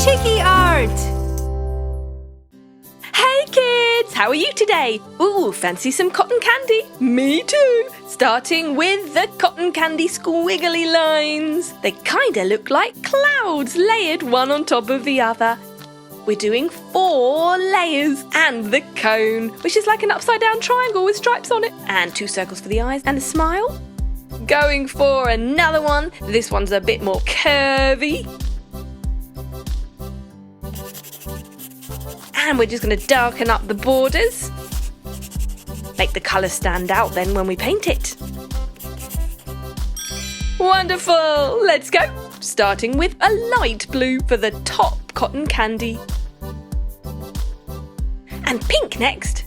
Chiki Art! Hey kids, how are you today? Ooh, fancy some cotton candy? Me too! Starting with the cotton candy squiggly lines. They kinda look like clouds layered one on top of the other. We're doing 4 layers and the cone, which is like an upside down triangle with stripes on it. And 2 circles for the eyes and a smile. Going for another one. This one's a bit more curvy. And we're just going to darken up the borders. Make the colour stand out then when we paint it. Wonderful! Let's go! Starting with a light blue for the top cotton candy. And pink next.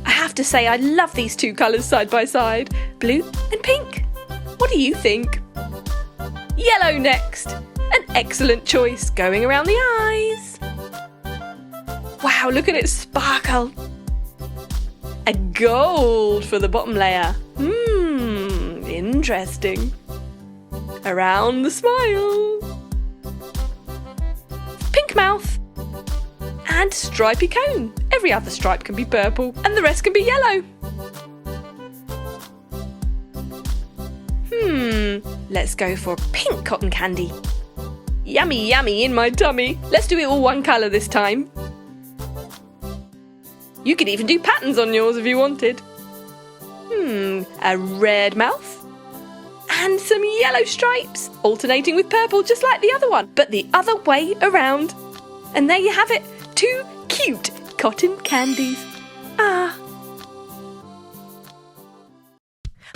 I have to say I love these 2 colours side by side. Blue and pink. What do you think? Yellow next. An excellent choice going around the eyes. Wow, look at it sparkle. A gold for the bottom layer. Interesting. Around the smile. Pink mouth. And stripy cone. Every other stripe can be purple and the rest can be yellow. Let's go for pink cotton candy. Yummy, yummy in my tummy. Let's do it all one colour this time. You could even do patterns on yours if you wanted. A red mouth. And some yellow stripes, alternating with purple just like the other one, but the other way around. And there you have it, 2 cute cotton candies.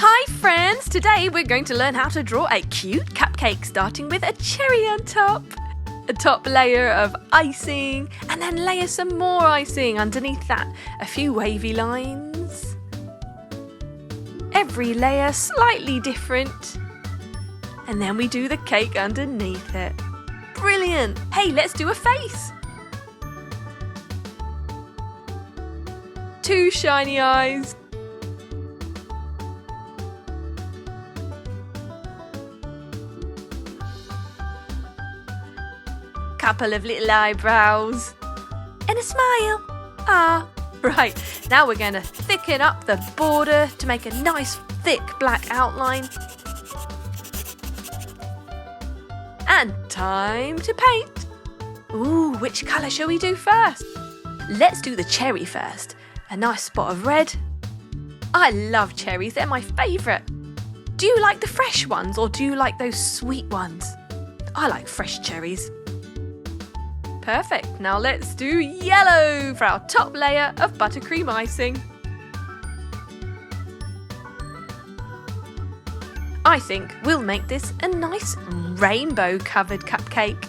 Hi friends, today we're going to learn how to draw a cute cupcake starting with a cherry on top. A top layer of icing and then layer some more icing underneath that. A few wavy lines. Every layer slightly different. And then we do the cake underneath it. Brilliant! Hey, let's do a face. 2 shiny eyes. Couple of little eyebrows. And a smile. Right, now we're going to thicken up the border to make a nice thick black outline. And time to paint. Ooh, which colour shall we do first? Let's do the cherry first. A nice spot of red. I love cherries, they're my favourite. Do you like the fresh ones or do you like those sweet ones? I like fresh cherries. Perfect, now let's do yellow for our top layer of buttercream icing. I think we'll make this a nice rainbow covered cupcake.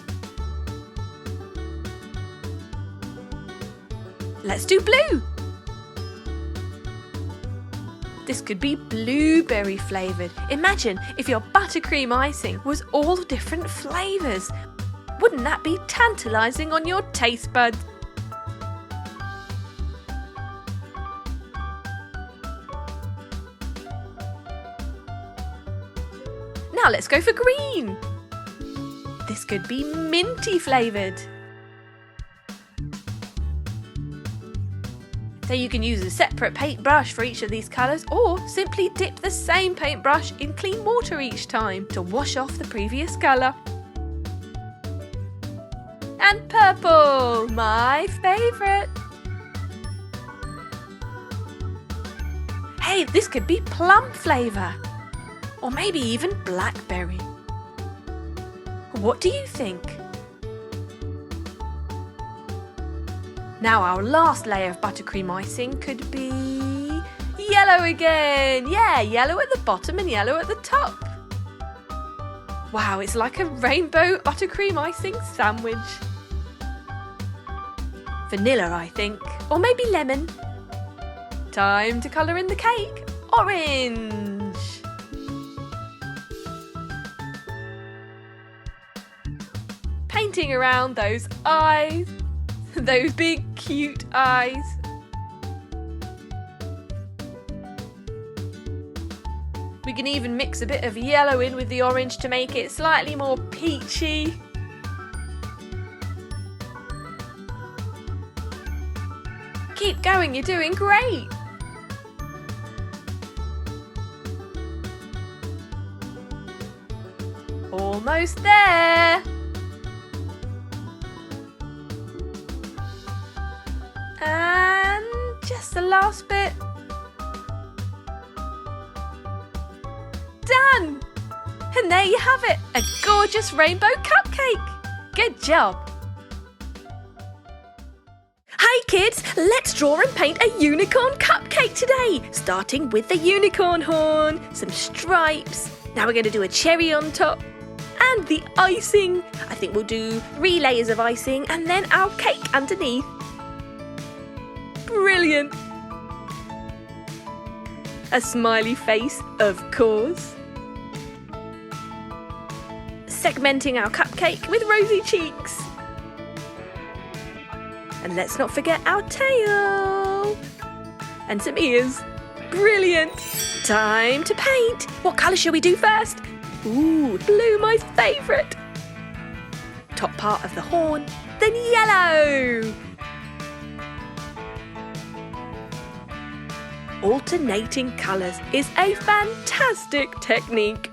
Let's do blue. This could be blueberry flavoured. Imagine if your buttercream icing was all different flavours. Wouldn't that be tantalising on your taste buds? Now let's go for green. This could be minty flavoured. So you can use a separate paintbrush for each of these colours or simply dip the same paintbrush in clean water each time to wash off the previous colour. And purple, my favourite. Hey, this could be plum flavour. Or maybe even blackberry. What do you think? Now our last layer of buttercream icing could be yellow again. Yeah, yellow at the bottom and yellow at the top. Wow, it's like a rainbow buttercream icing sandwich. Vanilla, I think, or maybe lemon. Time to colour in the cake. Orange. Painting around those eyes, those big cute eyes. We We can even mix a bit of yellow in with the orange to make it slightly more peachy. Keep going, you're doing great! Almost there! And just the last bit. Done! And there you have it, a gorgeous rainbow cupcake! Good job! Hi kids, let's draw and paint a unicorn cupcake today, starting with the unicorn horn, some stripes. Now we're going to do a cherry on top and the icing. I think we'll do 3 layers of icing and then our cake underneath. Brilliant! A smiley face, of course. Segmenting our cupcake with rosy cheeks. And let's not forget our tail. And some ears. Brilliant! Time to paint. What colour shall we do first? Ooh, blue, my favourite. Top part of the horn, then yellow. Alternating colours is a fantastic technique.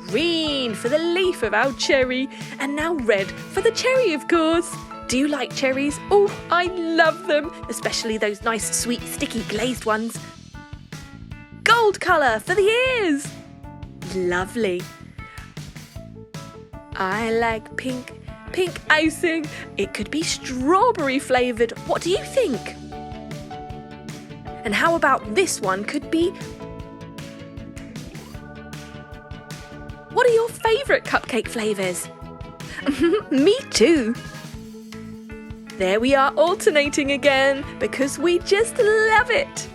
Green for the leaf of our cherry, and now red for the cherry, of course. Do you like cherries? Oh, I love them, especially those nice, sweet, sticky glazed ones. Gold colour for the ears. Lovely. I like pink icing. It could be strawberry flavoured. What do you think? And how about this one could be... What are your favourite cupcake flavours? Me too. There we are, alternating again, because we just love it.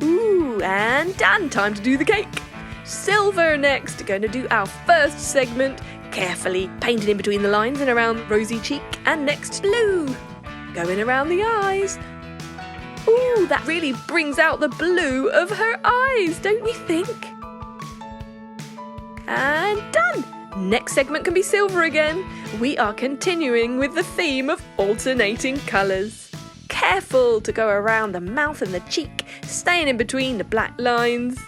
Ooh, and done. Time to do the cake. Silver next. Going to do our first segment, carefully painted in between the lines and around rosy cheek, and next blue. Going around the eyes. Ooh, that really brings out the blue of her eyes, don't you think? And done! Next segment can be silver again. We are continuing with the theme of alternating colours. Careful to go around the mouth and the cheek, staying in between the black lines.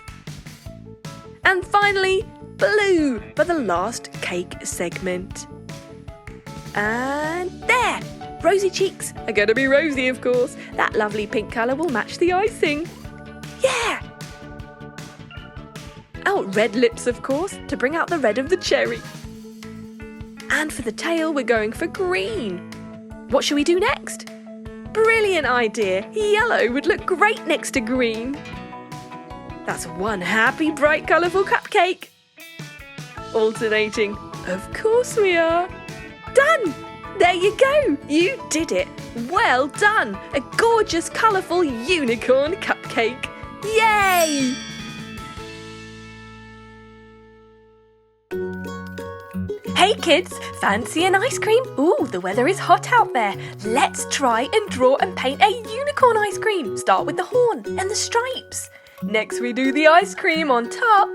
And finally, blue for the last cake segment. And there! Rosy cheeks are going to be rosy, of course. That lovely pink colour will match the icing. Yeah! Oh, red lips, of course, to bring out the red of the cherry. And for the tail, we're going for green. What shall we do next? Brilliant idea! Yellow would look great next to green. That's one happy, bright, colourful cupcake. Alternating. Of course we are. Done! There you go! You did it! Well done! A gorgeous, colourful unicorn cupcake! Yay! Hey kids, fancy an ice cream? Ooh, the weather is hot out there. Let's try and draw and paint a unicorn ice cream. Start with the horn and the stripes. Next we do the ice cream on top.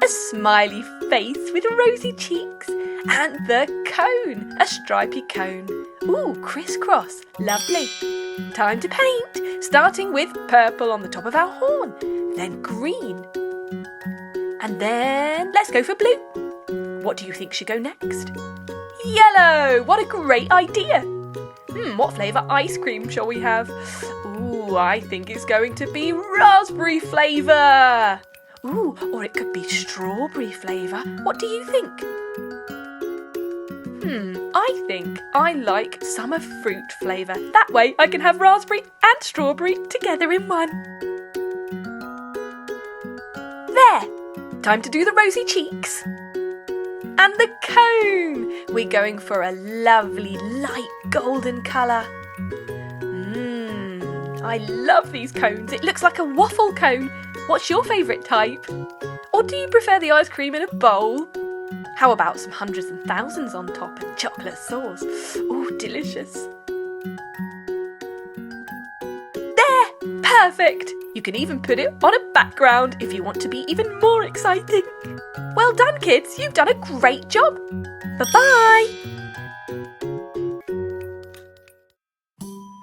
A smiley face with rosy cheeks. And the cone, a stripy cone. Ooh, crisscross, lovely. Time to paint, starting with purple on the top of our horn, then green. And then let's go for blue. What do you think should go next? Yellow! What a great idea! What flavour ice cream shall we have? Ooh, I think it's going to be raspberry flavour! Ooh, or it could be strawberry flavour. What do you think? I think I like summer fruit flavour. That way I can have raspberry and strawberry together in one. There! Time to do the rosy cheeks. And the cone! We're going for a lovely light golden colour. I love these cones. It looks like a waffle cone. What's your favourite type? Or do you prefer the ice cream in a bowl? How about some hundreds and thousands on top and chocolate sauce? Ooh, delicious. There! Perfect! You can even put it on a background if you want to be even more exciting. Well done, kids. You've done a great job. Bye-bye.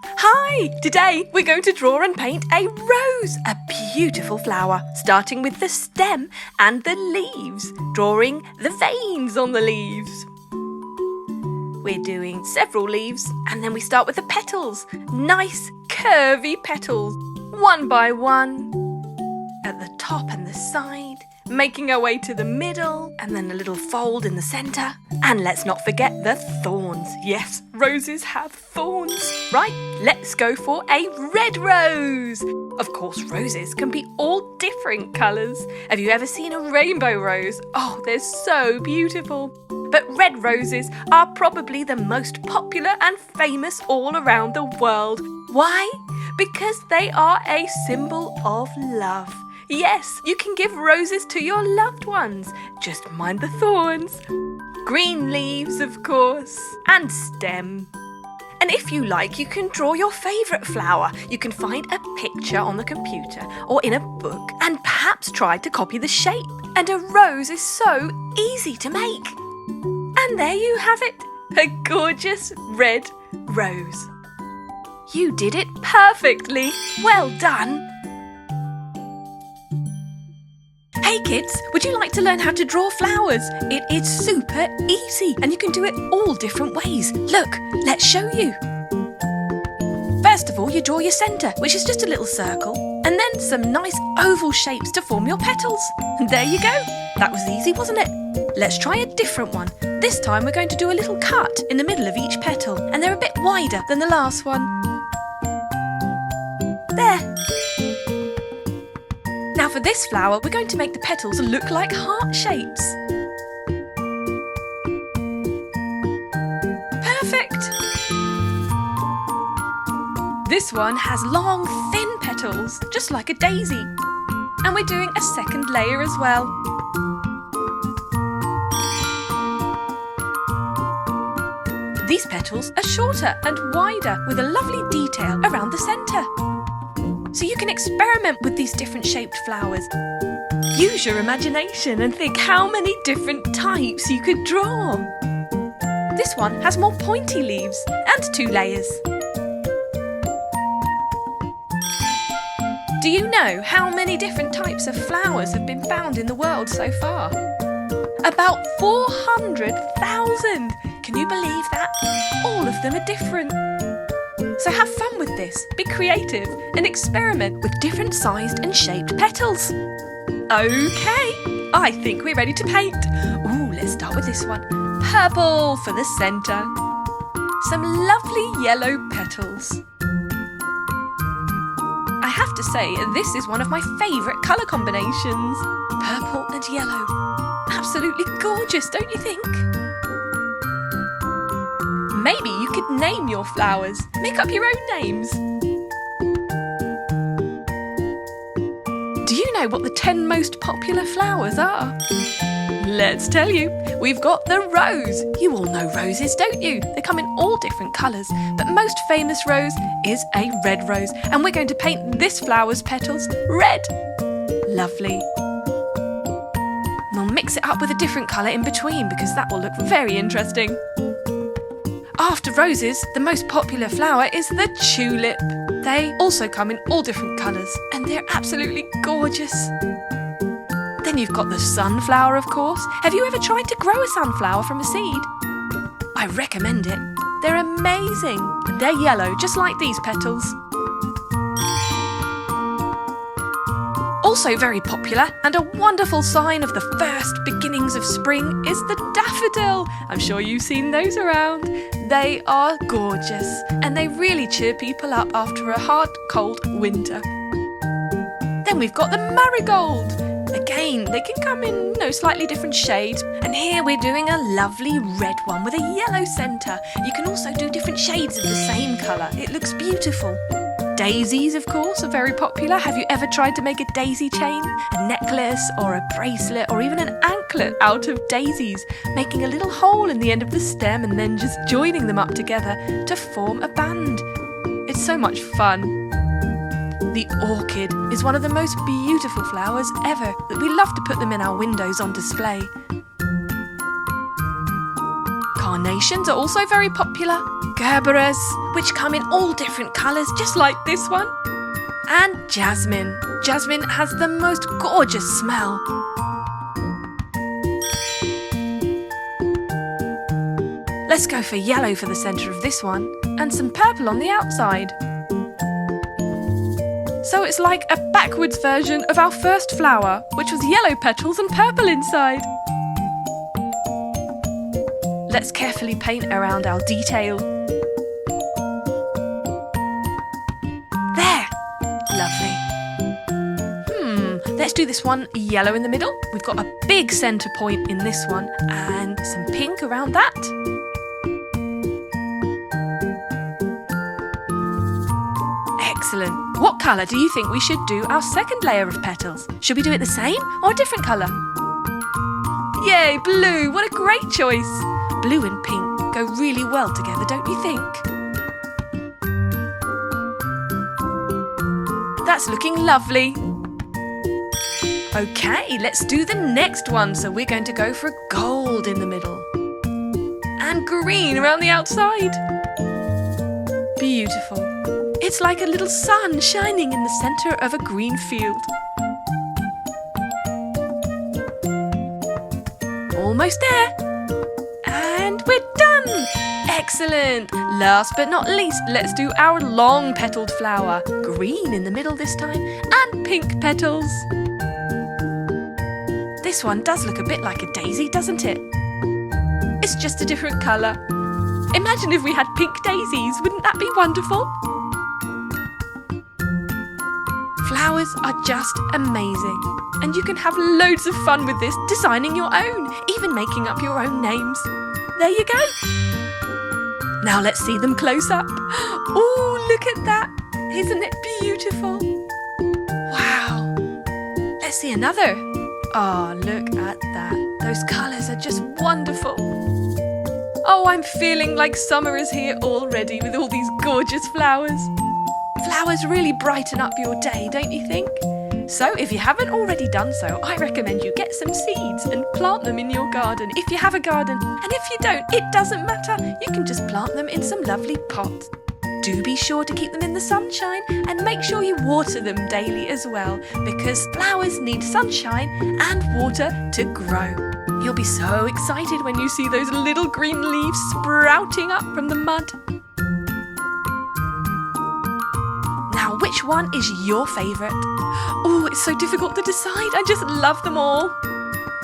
Hi! Today we're going to draw and paint a rose, a beautiful flower, starting with the stem and the leaves, drawing the veins on the leaves. We're doing several leaves and then we start with the petals. Nice curvy petals, one by one, at the top and the side, making our way to the middle and then a little fold in the centre. And let's not forget the thorns. Yes, roses have thorns. Right, let's go for a red rose. Of course, roses can be all different colours. Have you ever seen a rainbow rose? Oh, they're so beautiful. But red roses are probably the most popular and famous all around the world. Why? Because they are a symbol of love. Yes, you can give roses to your loved ones. Just mind the thorns. Green leaves, of course, and stem. And if you like, you can draw your favourite flower. You can find a picture on the computer or in a book and perhaps try to copy the shape. And a rose is so easy to make. And there you have it, a gorgeous red rose. You did it perfectly. Well done. Hey kids, would you like to learn how to draw flowers? It is super easy and you can do it all different ways. Look, let's show you. First of all, you draw your centre, which is just a little circle, and then some nice oval shapes to form your petals. And there you go. That was easy, wasn't it? Let's try a different one. This time we're going to do a little cut in the middle of each petal, and they're a bit wider than the last one. There. Now for this flower, we're going to make the petals look like heart shapes. Perfect! This one has long, thin petals, just like a daisy. And we're doing a second layer as well. These petals are shorter and wider with a lovely detail around the centre. So you can experiment with these different shaped flowers. Use your imagination and think how many different types you could draw. This one has more pointy leaves and 2 layers. Do you know how many different types of flowers have been found in the world so far? About 400,000! Can you believe that? All of them are different. So have fun with this, be creative and experiment with different sized and shaped petals. Okay, I think we're ready to paint. Ooh, let's start with this one. Purple for the centre. Some lovely yellow petals. I have to say, this is one of my favourite colour combinations. Purple and yellow. Absolutely gorgeous, don't you think? Maybe you could name your flowers. Make up your own names. Do you know what the 10 most popular flowers are? Let's tell you. We've got the rose. You all know roses, don't you? They come in all different colours, but most famous rose is a red rose, and we're going to paint this flower's petals red. Lovely. We'll mix it up with a different colour in between because that will look very interesting. After roses, the most popular flower is the tulip. They also come in all different colours and they're absolutely gorgeous. Then you've got the sunflower, of course. Have you ever tried to grow a sunflower from a seed? I recommend it. They're amazing and they're yellow, just like these petals. Also very popular and a wonderful sign of the first beginnings of spring is the daffodil. I'm sure you've seen those around. They are gorgeous and they really cheer people up after a hard, cold winter. Then we've got the marigold. Again, they can come in slightly different shades. And here we're doing a lovely red one with a yellow centre. You can also do different shades of the same colour. It looks beautiful. Daisies, of course, are very popular. Have you ever tried to make a daisy chain, a necklace or a bracelet or even an anklet out of daisies, making a little hole in the end of the stem and then just joining them up together to form a band? It's so much fun. The orchid is one of the most beautiful flowers ever. We love to put them in our windows on display. Carnations are also very popular. Gerberas, which come in all different colours, just like this one. And jasmine. Jasmine has the most gorgeous smell. Let's go for yellow for the centre of this one, and some purple on the outside. So it's like a backwards version of our first flower, which was yellow petals and purple inside. Let's carefully paint around our detail. There! Lovely. Let's do this one yellow in the middle. We've got a big centre point in this one and some pink around that. Excellent. What colour do you think we should do our second layer of petals? Should we do it the same or a different colour? Yay, blue! What a great choice! Blue and pink go really well together, don't you think? That's looking lovely. Okay, let's do the next one. So we're going to go for gold in the middle. And green around the outside. Beautiful. It's like a little sun shining in the centre of a green field. Almost there. And we're done! Excellent! Last but not least, let's do our long petalled flower. Green in the middle this time, and pink petals. This one does look a bit like a daisy, doesn't it? It's just a different colour. Imagine if we had pink daisies, wouldn't that be wonderful? Flowers are just amazing. And you can have loads of fun with this, designing your own, even making up your own names. There you go. Now let's see them close up. Oh, look at that. Isn't it beautiful? Wow. Let's see another. Oh, look at that. Those colours are just wonderful. Oh, I'm feeling like summer is here already with all these gorgeous flowers. Flowers really brighten up your day, don't you think? So if you haven't already done so, I recommend you get some seeds and plant them in your garden if you have a garden. And if you don't, it doesn't matter. You can just plant them in some lovely pots. Do be sure to keep them in the sunshine and make sure you water them daily as well, because flowers need sunshine and water to grow. You'll be so excited when you see those little green leaves sprouting up from the mud. Now, which one is your favourite? Oh, it's so difficult to decide. I just love them all.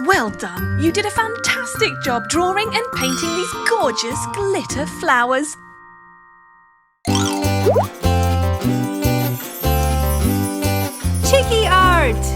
Well done. You did a fantastic job drawing and painting these gorgeous glitter flowers. Chiki Art!